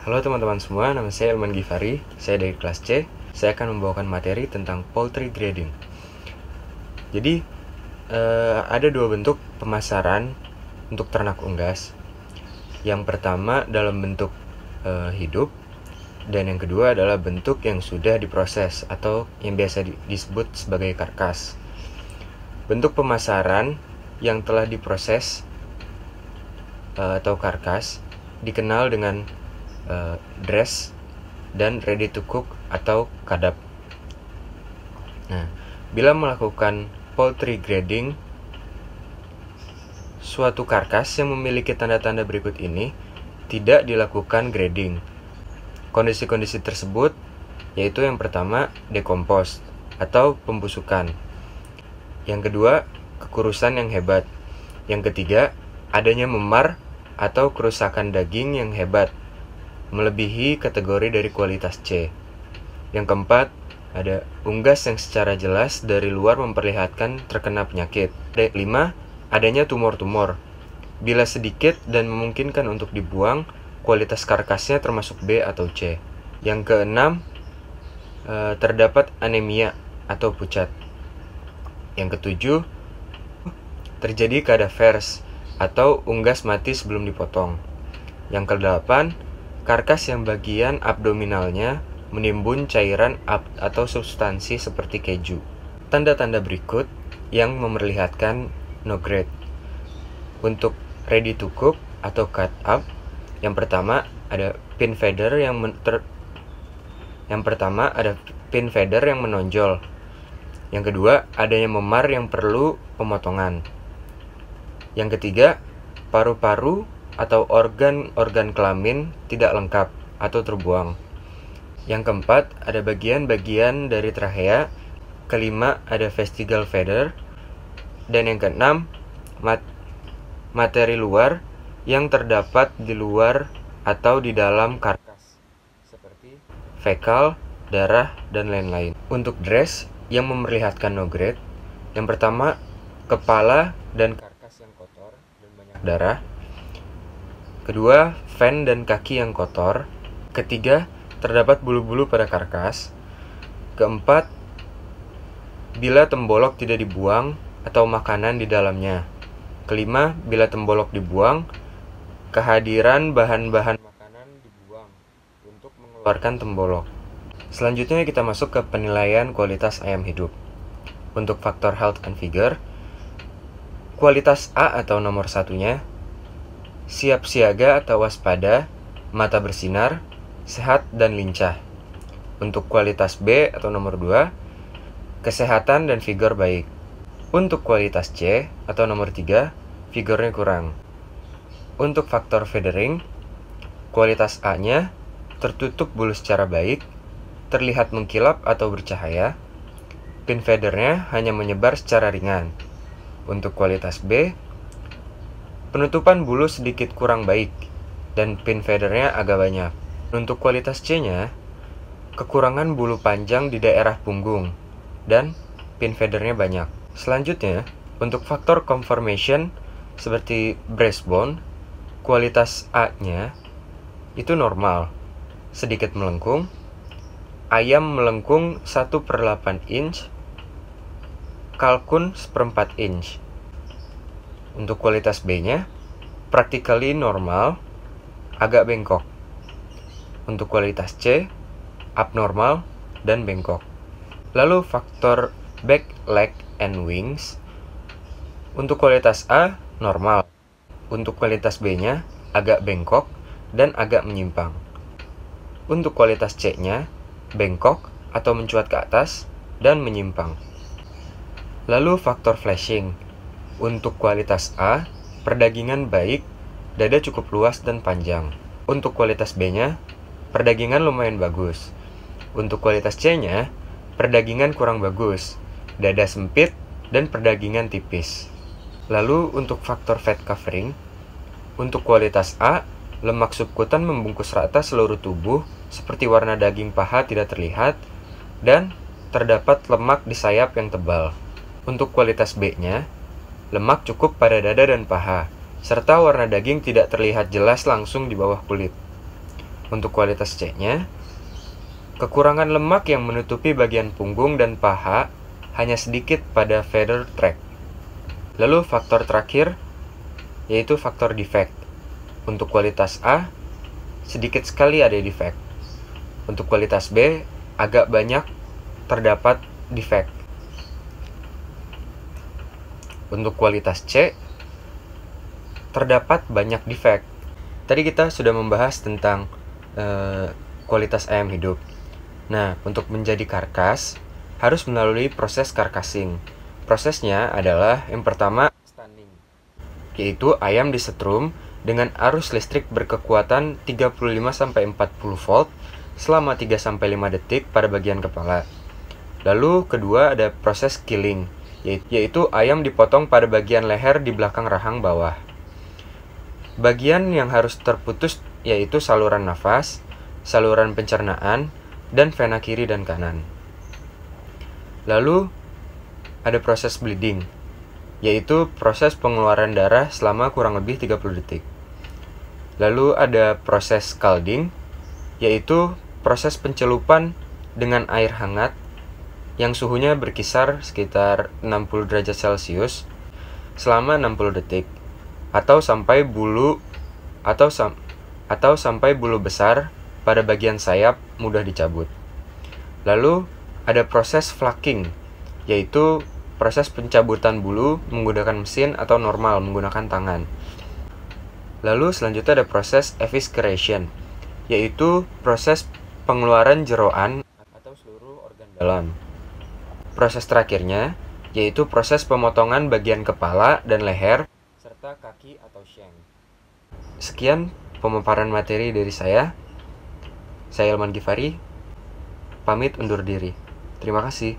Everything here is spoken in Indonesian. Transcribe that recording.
Halo teman-teman semua, nama saya Ilman Gifari, saya dari kelas C. Saya akan membawakan materi tentang poultry grading. Jadi, ada dua bentuk pemasaran untuk ternak unggas. Yang pertama dalam bentuk hidup, dan yang kedua adalah bentuk yang sudah diproses atau yang biasa disebut sebagai karkas. Bentuk pemasaran yang telah diproses atau karkas dikenal dengan dress dan ready to cook atau kadap. Nah, bila melakukan poultry grading, suatu karkas yang memiliki tanda-tanda berikut ini tidak dilakukan grading. Kondisi-kondisi tersebut yaitu yang pertama, dekompos atau pembusukan. Yang kedua, kekurusan yang hebat. Yang ketiga, adanya memar atau kerusakan daging yang hebat, melebihi kategori dari kualitas C. Yang keempat, ada unggas yang secara jelas dari luar memperlihatkan terkena penyakit. 5. Adanya tumor-tumor. Bila sedikit dan memungkinkan untuk dibuang, kualitas karkasnya termasuk B atau C. Yang keenam, terdapat anemia atau pucat. Yang ketujuh, terjadi cadavers atau unggas mati sebelum dipotong. Yang kedelapan, karkas yang bagian abdominalnya menimbun cairan atau substansi seperti keju. Tanda-tanda berikut yang memperlihatkan no grade. Untuk ready to cook atau cut up, yang pertama ada pin feather yang menonjol. Yang kedua, adanya memar yang perlu pemotongan. Yang ketiga, paru-paru atau organ kelamin tidak lengkap atau terbuang. Yang keempat, ada bagian-bagian dari trachea. Kelima, ada vestigial feather. Dan yang keenam, materi luar yang terdapat di luar atau di dalam karkas, seperti fekal, darah, dan lain-lain. Untuk dress yang memperlihatkan no grade, yang pertama, kepala dan karkas yang kotor dan banyak darah. Kedua, fan dan kaki yang kotor. Ketiga, terdapat bulu-bulu pada karkas. Keempat, bila tembolok tidak dibuang atau makanan di dalamnya. Kelima, bila tembolok dibuang, kehadiran bahan-bahan makanan dibuang untuk mengeluarkan tembolok. Selanjutnya kita masuk ke penilaian kualitas ayam hidup. Untuk faktor health and figure, kualitas A atau nomor satunya, siap siaga atau waspada, mata bersinar, sehat dan lincah. Untuk kualitas B atau nomor 2, kesehatan dan vigor baik. Untuk kualitas C atau nomor 3, vigornya kurang. Untuk faktor feathering, kualitas A-nya tertutup bulu secara baik, terlihat mengkilap atau bercahaya, pin feathernya hanya menyebar secara ringan. Untuk kualitas B, penutupan bulu sedikit kurang baik, dan pin feathernya agak banyak. Untuk kualitas C-nya, kekurangan bulu panjang di daerah punggung, dan pin feathernya banyak. Selanjutnya, untuk faktor conformation seperti breastbone, kualitas A-nya itu normal, sedikit melengkung, ayam melengkung 1/8 inch, kalkun 1/4 inch. Untuk kualitas B-nya, practically normal, agak bengkok. Untuk kualitas C, abnormal dan bengkok. Lalu faktor back, leg, and wings. Untuk kualitas A, normal. Untuk kualitas B-nya, agak bengkok dan agak menyimpang. Untuk kualitas C-nya, bengkok atau mencuat ke atas dan menyimpang. Lalu faktor flashing. Untuk kualitas A, perdagingan baik, dada cukup luas dan panjang. Untuk kualitas B-nya, perdagingan lumayan bagus. Untuk kualitas C-nya, perdagingan kurang bagus, dada sempit dan perdagingan tipis. Lalu untuk faktor fat covering, untuk kualitas A, lemak subkutan membungkus rata seluruh tubuh seperti warna daging paha tidak terlihat dan terdapat lemak di sayap yang tebal. Untuk kualitas B-nya, lemak cukup pada dada dan paha, serta warna daging tidak terlihat jelas langsung di bawah kulit. Untuk kualitas C-nya, kekurangan lemak yang menutupi bagian punggung dan paha hanya sedikit pada feather tract. Lalu faktor terakhir yaitu faktor defect. Untuk kualitas A, sedikit sekali ada defect. Untuk kualitas B, agak banyak terdapat defect. Untuk kualitas C, terdapat banyak defect. Tadi kita sudah membahas tentang kualitas ayam hidup. Nah, untuk menjadi karkas, harus melalui proses karkasing. Prosesnya adalah yang pertama, stunning, yaitu ayam disetrum dengan arus listrik berkekuatan 35-40 volt selama 3-5 detik pada bagian kepala. Lalu kedua ada proses killing, yaitu ayam dipotong pada bagian leher di belakang rahang bawah. Bagian yang harus terputus yaitu saluran nafas, saluran pencernaan, dan vena kiri dan kanan. Lalu ada proses bleeding, yaitu proses pengeluaran darah selama kurang lebih 30 detik. Lalu ada proses scalding, yaitu proses pencelupan dengan air hangat yang suhunya berkisar sekitar 60 derajat Celcius selama 60 detik. Atau sampai bulu besar pada bagian sayap mudah dicabut. Lalu ada proses flaking, yaitu proses pencabutan bulu menggunakan mesin atau normal menggunakan tangan. Lalu selanjutnya ada proses evisceration, yaitu proses pengeluaran jeroan atau seluruh organ dalam. Proses terakhirnya yaitu proses pemotongan bagian kepala dan leher serta kaki atau shank. Sekian pemaparan materi dari saya. Saya Ilman Gifari, pamit undur diri. Terima kasih.